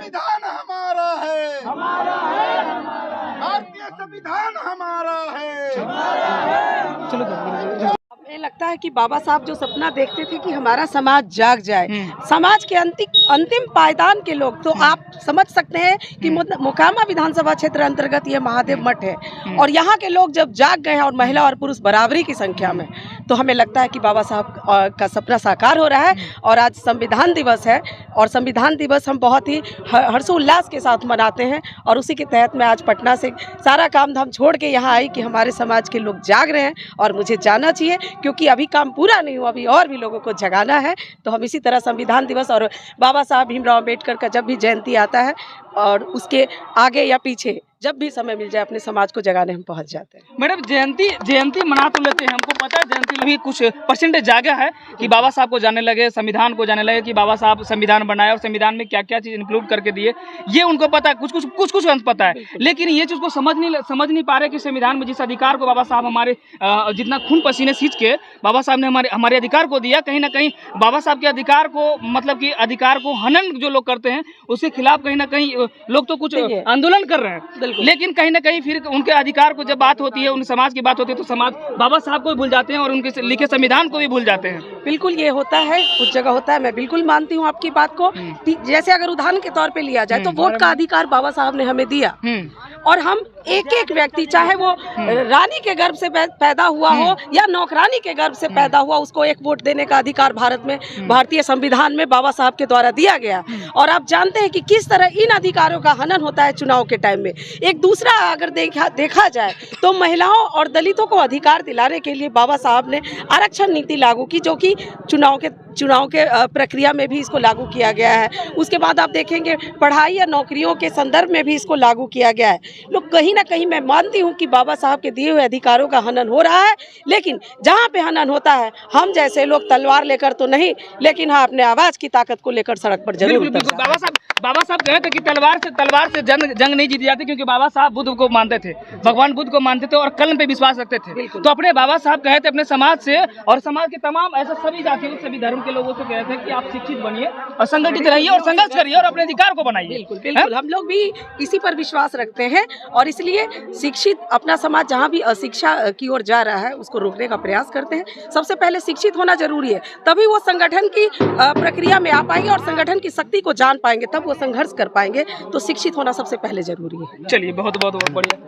संविधान हमारा है, भारतीय संविधान हमारा है। हमें लगता है कि बाबा साहब जो सपना देखते थे कि हमारा समाज जाग जाए, समाज के अंतिम पायदान के लोग, तो आप समझ सकते हैं कि मोकामा विधानसभा क्षेत्र अंतर्गत ये महादेव मठ है और यहाँ के लोग जब जाग गए हैं और महिला और पुरुष बराबरी की संख्या में, तो हमें लगता है कि बाबा साहब का सपना साकार हो रहा है। और आज संविधान दिवस है और संविधान दिवस हम बहुत ही हर्षोल्लास के साथ मनाते हैं और उसी के तहत मैं आज पटना से सारा काम धाम छोड़ के यहाँ आई कि हमारे समाज के लोग जाग रहे हैं और मुझे जाना चाहिए, क्योंकि अभी काम पूरा नहीं हुआ, अभी और भी लोगों को जगाना है। तो हम इसी तरह संविधान दिवस और बाबा साहब भीमराव अम्बेडकर का जब भी जयंती आता है और उसके आगे या पीछे जब भी समय मिल जाए अपने समाज को जगाने हम पहुंच जाते हैं। मैडम, जयंती मना तो लेते हैं, हमको पता है जयंती में भी कुछ परसेंटेज जागा है कि बाबा साहब को जानने लगे, संविधान को जानने लगे कि बाबा साहब संविधान बनाया और संविधान में क्या क्या चीज़ इंक्लूड करके दिए, ये उनको पता है, कुछ अंश पता है। लेकिन ये चीज़ को समझ नहीं पा रहे कि संविधान में जिस अधिकार को बाबा साहब हमारे जितना खून पसीने सींच के बाबा साहब ने हमारे अधिकार को दिया, कहीं ना कहीं बाबा साहब के अधिकार को, मतलब कि अधिकार को हनन जो लोग करते हैं उसके खिलाफ कहीं ना कहीं लोग तो कुछ आंदोलन कर रहे हैं। लेकिन कहीं ना कहीं फिर उनके अधिकार को जब बात होती है, उन समाज की बात होती है, तो समाज बाबा साहब को भी भूल जाते हैं और उनके लिखे संविधान को भी भूल जाते हैं। बिल्कुल ये होता है, कुछ जगह होता है, मैं बिल्कुल मानती हूँ आपकी बात को। जैसे अगर उदाहरण के तौर पे लिया जाए तो वोट का अधिकार बाबा साहब ने हमें दिया और हम एक व्यक्ति, चाहे वो रानी के गर्भ से पैदा हुआ हो या नौकरानी के गर्भ से पैदा हुआ, उसको एक वोट देने का अधिकार भारत में, भारतीय संविधान में बाबा साहब के द्वारा दिया गया। और आप जानते हैं कि किस तरह इन अधिकारों का हनन होता है चुनाव के टाइम में। एक दूसरा अगर देखा जाए तो महिलाओं और दलितों को अधिकार दिलाने के लिए बाबा साहब ने आरक्षण नीति लागू की, जो कि चुनाव के प्रक्रिया में भी इसको लागू किया गया है। उसके बाद आप देखेंगे पढ़ाई या नौकरियों के संदर्भ में भी इसको लागू किया गया है। लोग कहीं ना कहीं, मैं मानती हूँ कि बाबा साहब के दिए हुए अधिकारों का हनन हो रहा है, लेकिन जहाँ पे हनन होता है हम जैसे लोग तलवार लेकर तो नहीं, लेकिन हाँ अपने आवाज की ताकत को लेकर सड़क पर जरूर बाबा साहब कहे थे कि तलवार से जंग नहीं जीती जाती, क्योंकि बाबा साहब बुद्ध को मानते थे, भगवान बुद्ध को मानते थे और कलम पे विश्वास रखते थे। तो अपने बाबा साहब कहे थे अपने समाज से और समाज के तमाम ऐसा सभी जातियों, सभी धर्म के लोगों से कहे थे कि आप शिक्षित बनिए और संगठित रहिए और संघर्ष करिए और अपने अधिकार को बनाइए। बिल्कुल हम लोग भी इसी पर विश्वास रखते हैं और इसलिए शिक्षित अपना समाज जहाँ भी अशिक्षा की ओर जा रहा है उसको रोकने का प्रयास करते हैं। सबसे पहले शिक्षित होना जरूरी है, तभी वो संगठन की प्रक्रिया में आ पाएंगे और संगठन की शक्ति को जान पाएंगे, तब वो संघर्ष कर पाएंगे। तो शिक्षित होना सबसे पहले जरूरी है। चलिए, बहुत बढ़िया।